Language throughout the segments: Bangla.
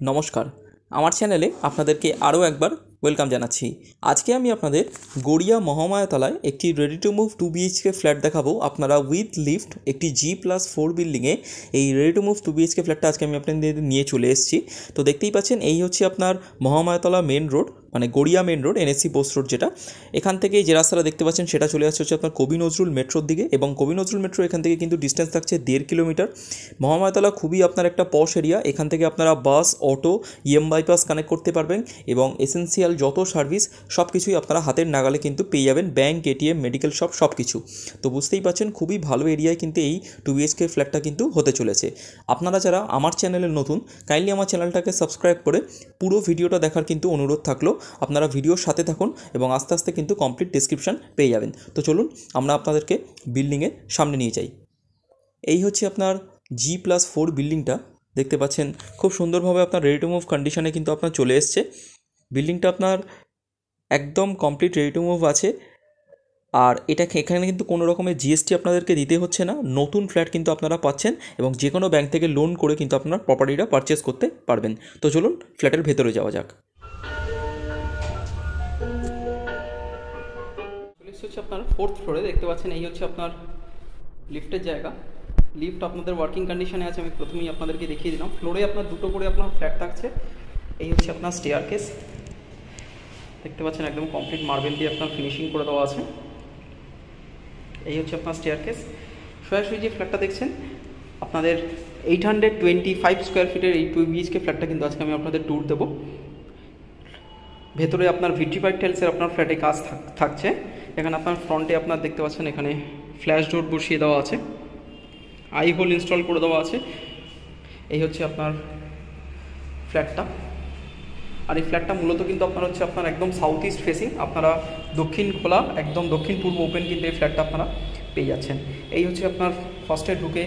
নমস্কার, আমার চ্যানেলে আপনাদেরকে আরও একবার ওয়েলকাম জানাচ্ছি। আজকে আমি আপনাদের গড়িয়া মহামায়াতলায় একটি ready to move 2 BHK flat দেখাবো। আপনারা উইথ লিফট একটি G+4 বিল্ডিংয়ে এই রেডি টু মুভ 2 BHK ফ্ল্যাটটা আজকে আমি আপনাদের নিয়ে চলে এসেছি। তো দেখতেই পাচ্ছেন, এই হচ্ছে আপনার মহামায়াতলা মেন রোড, মানে Garia main road, NSC post road যেটা। এখান থেকে যে রাস্তাটা দেখতে পাচ্ছেন সেটা চলে আসছে হচ্ছে আপনার কবি নজরুল মেট্রোর দিকে, এবং কবি নজরুল মেট্রো এখান থেকে কিন্তু ডিস্টেন্স থাকছে 1.5 কিলোমিটার। মহামায়াতলা খুবই আপনার একটা পশ এরিয়া। এখান থেকে আপনারা বাস, অটো, বাইপাস কানেক্ট করতে পারবেন, এবং এসেন্সিয়াল যত সার্ভিস সব কিছুই আপনারা হাতের নাগালে কিন্তু পেয়ে যাবেন। ব্যাংক, ATM, মেডিকেল শপ সব কিছু। তো বুঝতেই পারছেন, খুবই ভালো এরিয়ায় কিন্তু এই 2 BHK ফ্ল্যাটটা কিন্তু হতে চলেছে। আপনারা যারা আমার চ্যানেলে নতুন, কাইন্ডলি আমার চ্যানেলটাকে সাবস্ক্রাইব করে পুরো ভিডিওটা দেখার কিন্তু অনুরোধ থাকলো। আপনারা ভিডিওর সাথে থাকুন এবং আস্তে আস্তে কিন্তু কমপ্লিট ডেসক্রিপশন পেয়ে যাবেন। তো চলুন আমরা আপনাদেরকে বিল্ডিংয়ের সামনে নিয়ে যাই। এই হচ্ছে আপনার G+4 বিল্ডিংটা। দেখতে পাচ্ছেন খুব সুন্দরভাবে আপনার রেডি টু মুভ কন্ডিশনে কিন্তু আপনার চলে এসছে। বিল্ডিংটা আপনার একদম কমপ্লিট রেডি টু মুভ আছে, আর এখানে কিন্তু কোনো রকমের GST আপনাদেরকে দিতে হচ্ছে না। নতুন ফ্ল্যাট কিন্তু আপনারা পাচ্ছেন, এবং যে কোনো ব্যাংক থেকে লোন করে কিন্তু আপনার প্রপার্টিটা পারচেস করতে পারবেন। তো চলুন ফ্ল্যাটের ভেতরে যাওয়া যাক। হচ্ছে আপনার 4th ফ্লোরে দেখতে পাচ্ছেন, এই হচ্ছে আপনার লিফটের জায়গা। লিফট আপনাদের ওয়ার্কিং কন্ডিশনে আছে, আমি প্রথমেই আপনাদেরকে দেখিয়ে দিলাম। ফ্লোরে আপনার দুটো করে আপনার ফ্ল্যাট থাকছে। এই হচ্ছে আপনার স্টেয়ার কেস, দেখতে পাচ্ছেন একদম কমপ্লিট মার্বেল দিয়ে আপনার ফিনিশিং করে দেওয়া আছে। এই হচ্ছে আপনার স্টেয়ার কেস। সোজাসুজি যে ফ্ল্যাটটা দেখছেন আপনাদের 825 স্কোয়ার ফিটের এই 2 BHK ফ্ল্যাটটা কিন্তু আজকে আমি আপনাদের ট্যুর দেবো। ভেতরে আপনার ভিট্রিফাইড টাইলসের আপনার ফ্ল্যাটে কাজ থাকছে। এখানে আপনার ফ্রন্টে আপনার দেখতে পাচ্ছেন এখানে ফ্ল্যাশ ডোর বসিয়ে দেওয়া আছে, আই হোল ইনস্টল করে দেওয়া আছে। এই হচ্ছে আপনার ফ্ল্যাটটা। আর এই ফ্ল্যাটটা মূলত কিন্তু আপনার হচ্ছে আপনার একদম সাউথ ইস্ট ফেসিং। আপনারা দক্ষিণ খোলা, একদম দক্ষিণ পূর্ব ওপেন কিন্তু এই ফ্ল্যাটটা আপনারা পেয়ে যাচ্ছেন। এই হচ্ছে আপনার ফার্স্টে ঢুকে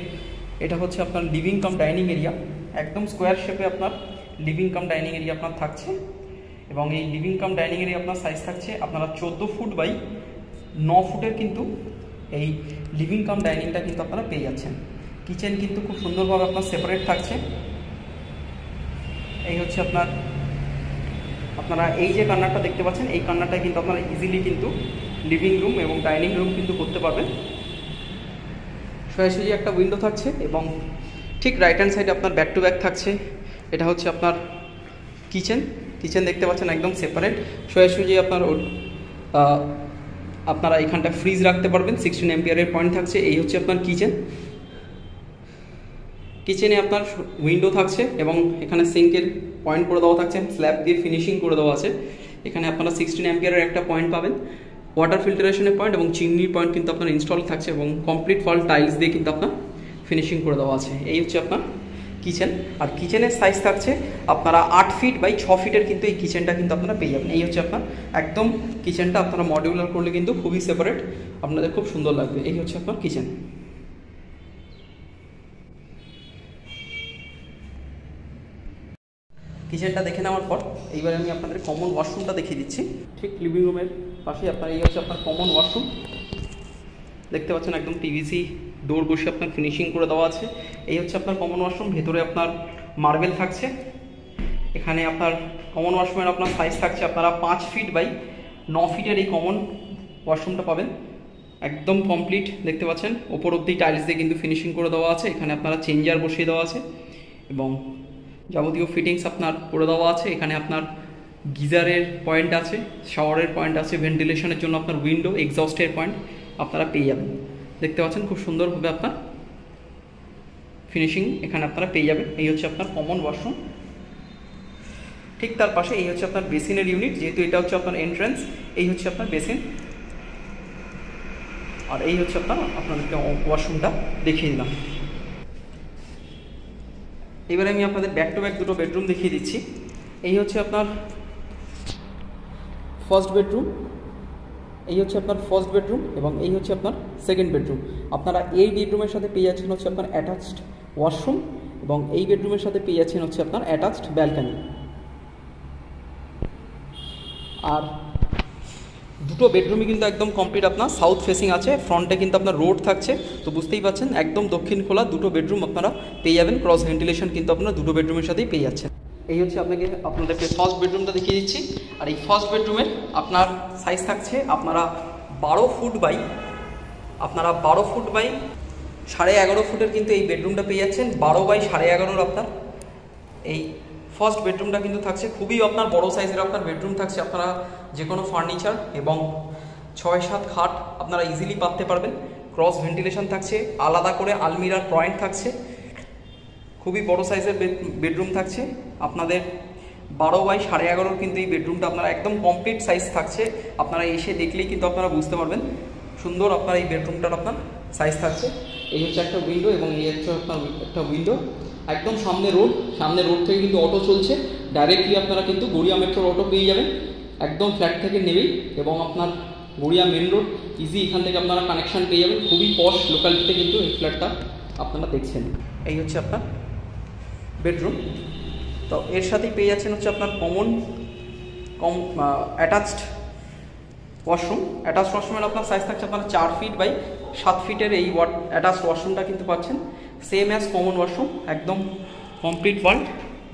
এটা হচ্ছে আপনার লিভিং কাম ডাইনিং এরিয়া। একদম স্কোয়ার শেপে আপনার লিভিং কাম ডাইনিং এরিয়া আপনার থাকছে, এবং এই লিভিং কাম ডাইনিং এরিয়া আপনার সাইজ থাকছে আপনারা 14 ফুট বাই 9 ফুটের কিন্তু এই লিভিং কাম ডাইনিংটা কিন্তু আপনারা পেয়ে যাচ্ছেন। কিচেন কিন্তু খুব সুন্দরভাবে আপনার সেপারেট থাকছে। এই হচ্ছে আপনারা এই যে কর্নারটা দেখতে পাচ্ছেন, এই কর্নারটায় কিন্তু আপনারা ইজিলি কিন্তু লিভিং রুম এবং ডাইনিং রুম কিন্তু করতে পারবেন। সোজাসুজি একটা উইন্ডো থাকছে, এবং ঠিক রাইট হ্যান্ড সাইডে আপনার ব্যাক টু ব্যাক থাকছে। এটা হচ্ছে আপনার কিচেন দেখতে পাচ্ছেন একদম সেপারেট। সোজাসুজি আপনারা এখানটা ফ্রিজ রাখতে পারবেন, 16 অ্যাম্পিয়ারের পয়েন্ট থাকছে। এই হচ্ছে আপনার কিচেনে আপনার উইন্ডো থাকছে, এবং এখানে সিঙ্কের পয়েন্ট করে দেওয়া থাকছে, স্ল্যাব দিয়ে ফিনিশিং করে দেওয়া আছে। এখানে আপনারা 16 অ্যাম্পিয়ারের একটা পয়েন্ট পাবেন, ওয়াটার ফিল্টারেশনের পয়েন্ট এবং চিমনির পয়েন্ট কিন্তু আপনার ইনস্টল থাকছে, এবং কমপ্লিট ফল টাইলস দিয়ে কিন্তু আপনার ফিনিশিং করে দেওয়া আছে। এই হচ্ছে আপনার কিচেন। আর কিচেনের সাইজ থাকছে আপনারা 8 ফিট বাই 6 ফিটের কিন্তু এই কিচেনটা কিন্তু আপনারা পেয়ে যাবেন। এই হচ্ছে আপনার একদম কিচেনটা। আপনারা মডিউলার করলে কিন্তু খুবই সেপারেট, আপনাদের খুব সুন্দর লাগবে। এই হচ্ছে আপনার কিচেন। কিচেনটা দেখে নেওয়ার পর এইবারে আমি আপনাদের কমন ওয়াশরুমটা দেখিয়ে দিচ্ছি। ঠিক লিভিং রুমের পাশে আপনার এই হচ্ছে আপনার কমন ওয়াশরুম। দেখতে পাচ্ছেন একদম PVC ডোর বসে আপনার ফিনিশিং করে দেওয়া আছে। এই হচ্ছে আপনার কমন ওয়াশরুম। ভেতরে আপনার মার্বেল থাকছে। এখানে আপনার কমন ওয়াশরুমের আপনার সাইজ থাকছে আপনারা 5 ফিট বাই 9 ফিটের এই কমন ওয়াশরুমটা পাবেন। একদম কমপ্লিট দেখতে পাচ্ছেন, ওপর অব্দি টাইলস দিয়ে কিন্তু ফিনিশিং করে দেওয়া আছে। এখানে আপনারা চেঞ্জার বসিয়ে দেওয়া আছে, এবং যাবতীয় ফিটিংস আপনার করে দেওয়া আছে। এখানে আপনার গিজারের পয়েন্ট আছে, শাওয়ারের পয়েন্ট আছে, ভেন্টিলেশনের জন্য আপনার উইন্ডো, এক্সস্টের পয়েন্ট আপনারা পেয়ে যাবেন। দেখতে পাচ্ছেন খুব সুন্দরভাবে আপনার ফিনিশিং এখানে আপনারা পেয়ে যাবেন। এই হচ্ছে আপনার কমন ওয়াশরুম। ঠিক তার পাশে এই হচ্ছে আপনার বেসিনের ইউনিট, যেহেতু এটা হচ্ছে আপনার এন্ট্রান্স। এই হচ্ছে আপনার বেসিন, আর এই হচ্ছে আপনাদেরকে ওয়াশরুমটা দেখিয়ে দিলাম। এবারে আমি আপনাদের ব্যাক টু ব্যাক দুটো বেডরুম দেখিয়ে দিচ্ছি। এই হচ্ছে আপনার ফার্স্ট বেডরুম, এবং এই হচ্ছে আপনার সেকেন্ড বেডরুম। আপনারা এই বেডরুমের সাথে পেয়ে যাচ্ছেন হচ্ছে আপনার অ্যাটাচড ওয়াশরুম, এবং এই বেডরুমের সাথে পেয়ে যাচ্ছেন হচ্ছে আপনার অ্যাটাচড ব্যালকনি। আর দুটো বেডরুমই কিন্তু একদম কমপ্লিট আপনার সাউথ ফেসিং আছে। ফ্রন্টে কিন্তু আপনার রোড থাকছে, তো বুঝতেই পাচ্ছেন একদম দক্ষিণ খোলা দুটো বেডরুম আপনারা পেয়ে যাবেন। ক্রস ভেন্টিলেশন কিন্তু আপনারা দুটো বেডরুমের সাথেই পেয়ে যাচ্ছেন। এই হচ্ছে আপনাদেরকে ফার্স্ট বেডরুমটা দেখিয়ে দিচ্ছি। আর এই ফার্স্ট বেডরুমের আপনার সাইজ থাকছে আপনারা 12 ফুট বাই 11.5 ফুটের কিন্তু এই বেডরুমটা পেয়ে যাচ্ছেন। 12 বাই 11.5 আপনার এই ফার্স্ট বেডরুমটা কিন্তু থাকছে। খুবই আপনার বড় সাইজের আপনার বেডরুম থাকছে। আপনারা যে কোনো ফার্নিচার এবং 6-7 খাট আপনারা ইজিলি পাততে পারবেন। ক্রস ভেন্টিলেশন থাকছে, আলাদা করে আলমিরার পয়েন্ট থাকছে। খুবই বড় সাইজের বেডরুম থাকছে আপনাদের। 12 বাই 11.5 কিন্তু এই বেডরুমটা আপনারা একদম কমপ্লিট সাইজ থাকছে। আপনারা এসে দেখলেই কিন্তু আপনারা বুঝতে পারবেন সুন্দর আপনার এই বেডরুমটার আপনার সাইজ থাকছে। এই হচ্ছে একটা উইন্ডো এবং এই হচ্ছে আপনার একটা উইন্ডো। একদম সামনে রোড থেকে কিন্তু অটো চলছে। ডাইরেক্টলি আপনারা কিন্তু গড়িয়া মেট্রোর অটো পেয়ে যাবেন একদম ফ্ল্যাট থেকে নেবেই, এবং আপনার গড়িয়া মেন রোড ইজি, এখান থেকে আপনারা কানেকশান পেয়ে যাবেন। খুবই পশ লোকালিটিতে কিন্তু এই ফ্ল্যাটটা আপনারা দেখছেন। এই হচ্ছে আপনার বেডরুম। তো এর সাথেই পেয়ে যাচ্ছেন হচ্ছে আপনার অ্যাটাচড ওয়াশরুমের আপনার সাইজ থাকছে আপনার 4 ফিট বাই 7 ফিটের এই অ্যাটাচড ওয়াশরুমটা কিন্তু পাচ্ছেন সেম অ্যাজ কমন ওয়াশরুম। একদম কমপ্লিট ওয়ার্ল্ড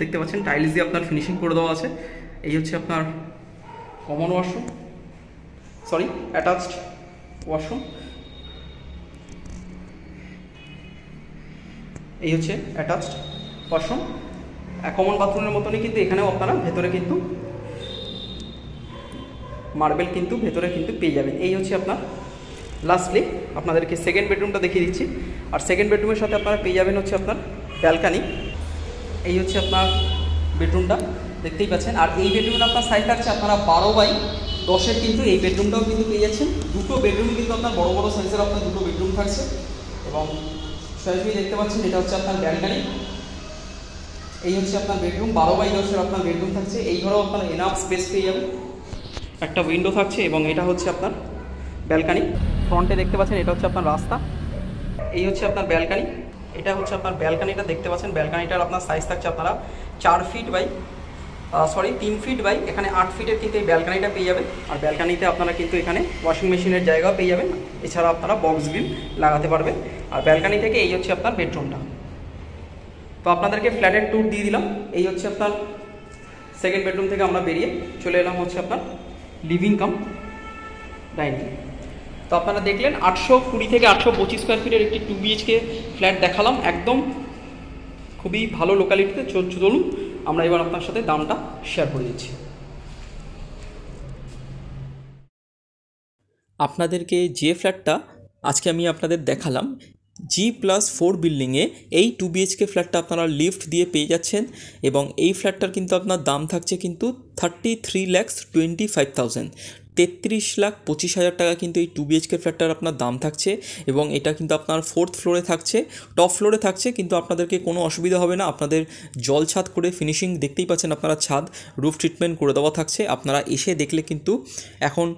দেখতে পাচ্ছেন, টাইলস দিয়ে আপনার ফিনিশিং করে দেওয়া আছে। এই হচ্ছে আপনার অ্যাটাচড ওয়াশরুম। এই হচ্ছে অ্যাটাচড ওয়াশরুম। কমন বাথরুমের মতনই কিন্তু এখানেও আপনারা ভেতরে কিন্তু মার্বেল কিন্তু ভেতরে কিন্তু পেয়ে যাবেন। এই হচ্ছে আপনার লাস্টলি আপনাদেরকে সেকেন্ড বেডরুমটা দেখিয়ে দিচ্ছি। আর সেকেন্ড বেডরুমের সাথে আপনারা পেয়ে যাবেন হচ্ছে আপনার ব্যালকানি। এই হচ্ছে আপনার বেডরুমটা দেখতেই পাচ্ছেন। আর এই বেডরুমের আপনার সাইজ থাকছে আপনারা 12 বাই 10 কিন্তু এই বেডরুমটাও কিন্তু পেয়ে যাচ্ছেন। দুটো বেডরুম কিন্তু আপনার বড় বড় সাইজের আপনার দুটো বেডরুম থাকছে। এবং সরাসরি দেখতে পাচ্ছেন এটা হচ্ছে আপনার ব্যালকানি। এই হচ্ছে আপনার বেডরুম 12 বাই 10 আপনার বেডরুম থাকছে। এই ঘরেও আপনার এনাফ স্পেস পেয়ে যাবেন। একটা উইন্ডো থাকছে এবং এটা হচ্ছে আপনার ব্যালকানি। ফ্রন্টে দেখতে পাচ্ছেন এটা হচ্ছে আপনার রাস্তা। এই হচ্ছে আপনার ব্যালকানি। এটা হচ্ছে আপনার ব্যালকানিটা দেখতে পাচ্ছেন। ব্যালকানিটার আপনার সাইজ থাকছে আপনারা 3 ফিট বাই এখানে 8 ফিটের কিন্তু এই ব্যালকানিটা পেয়ে যাবেন। আর ব্যালকানিতে আপনারা কিন্তু এখানে ওয়াশিং মেশিনের জায়গাও পেয়ে যাবেন। এছাড়া আপনারা বক্স গ্রিল লাগাতে পারবেন। আর ব্যালকানি থেকে এই হচ্ছে আপনার বেডরুমটা। তো আপনাদেরকে ফ্ল্যাটের ট্যুর দিয়ে দিলাম। এই হচ্ছে আপনার সেকেন্ড বেডরুম থেকে আমরা বেরিয়ে চলে এলাম হচ্ছে আপনার লিভিং কাম ডাইনিং। তো আপনারা দেখলেন 820 থেকে 825 স্কোয়ার ফিটের একটি 2 BHK ফ্ল্যাট দেখালাম একদম খুবই ভালো লোকালিটিতে। চলুন আমরা এবার আপনার সাথে দামটা শেয়ার করে দিচ্ছি। আপনাদেরকে যে ফ্ল্যাটটা আজকে আমি আপনাদের দেখালাম G+4 বিল্ডিংয়ে এই 2 BHK ফ্ল্যাটটা আপনারা লিফট দিয়ে পেয়ে যাচ্ছেন। এবং এই ফ্ল্যাটটার কিন্তু আপনার দাম থাকছে কিন্তু 33,25,000, 33,25,000 টাকা কিন্তু এই 2 BHK ফ্ল্যাটটার আপনার দাম থাকছে। এবং এটা কিন্তু আপনার 4th ফ্লোরে থাকছে, টপ ফ্লোরে থাকছে, কিন্তু আপনাদেরকে কোনো অসুবিধা হবে না। আপনাদের জল ছাদ করে ফিনিশিং দেখতেই পাচ্ছেন, আপনারা ছাদ রুফ ট্রিটমেন্ট করে দেওয়া থাকছে। আপনারা এসে দেখলে কিন্তু এখন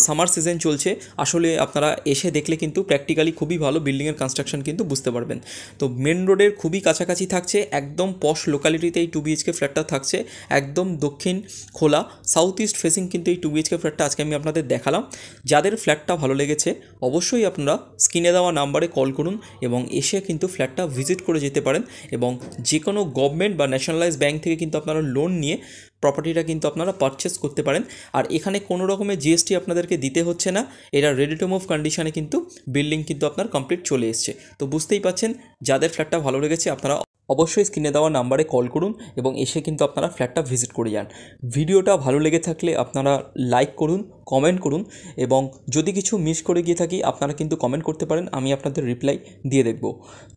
সামার সিজন চলছে, আসলে আপনারা এসে দেখলে কিন্তু প্র্যাকটিক্যালি খুবই ভালো বিল্ডিংয়ের কনস্ট্রাকশন কিন্তু বুঝতে পারবেন। তো মেন রোডের খুবই কাছাকাছি থাকছে, একদম পশ লোকালিটিতে এই 2 BHK ফ্ল্যাটটা থাকছে, একদম দক্ষিণ খোলা সাউথ ইস্ট ফেসিং কিন্তু এই 2 BHK ফ্ল্যাটটা আজকে আমি আপনাদের দেখালাম। যাদের ফ্ল্যাটটা ভালো লেগেছে অবশ্যই আপনারা স্ক্রিনে দেওয়া নাম্বারে কল করুন এবং এসে কিন্তু ফ্ল্যাটটা ভিজিট করে যেতে পারেন। এবং যে কোনো গভর্নমেন্ট বা ন্যাশনালাইজ ব্যাংক থেকে কিন্তু আপনারা লোন নিয়ে প্রপার্টিটা কিন্তু আপনারা পারচেস করতে পারেন। আর এখানে কোনো রকমের GST আপনাদেরকে দিতে হচ্ছে না। এটা রেডি টু মুভ কন্ডিশনে কিন্তু বিল্ডিং কিন্তু আপনার কমপ্লিট চলে এসছে। তো বুঝতেই পাচ্ছেন, যাদের ফ্ল্যাটটা ভালো লেগেছে আপনারা অবশ্যই স্ক্রিনে দেওয়া নাম্বারে কল করুন এবং এসে কিন্তু আপনারা ফ্ল্যাটটা ভিজিট করে যান। ভিডিওটা ভালো লেগে থাকলে আপনারা লাইক করুন, কমেন্ট করুন, এবং যদি কিছু মিস করে গিয়ে থাকি আপনারা কিন্তু কমেন্ট করতে পারেন, আমি আপনাদের রিপ্লাই দিয়ে দেখব।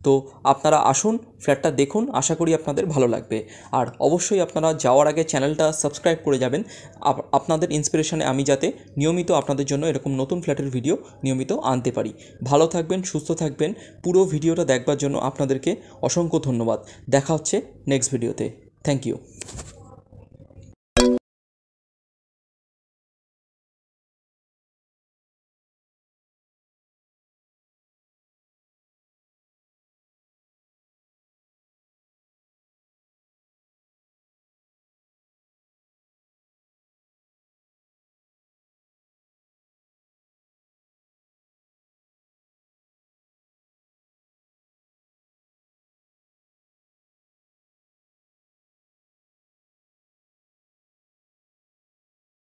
তো আপনারা আসুন, ফ্ল্যাটটা দেখুন, আশা করি আপনাদের ভালো লাগবে। আর অবশ্যই আপনারা যাওয়ার আগে চ্যানেলটা সাবস্ক্রাইব করে যাবেন, আপনাদের ইন্সপিরেশনে আমি যাতে নিয়মিত আপনাদের জন্য এরকম নতুন ফ্ল্যাটের ভিডিও নিয়মিত আনতে পারি। ভালো থাকবেন, সুস্থ থাকবেন। পুরো ভিডিওটা দেখবার জন্য আপনাদেরকে অসংখ্য ধন্যবাদ। দেখা হচ্ছে নেক্সট ভিডিওতে। Thank you.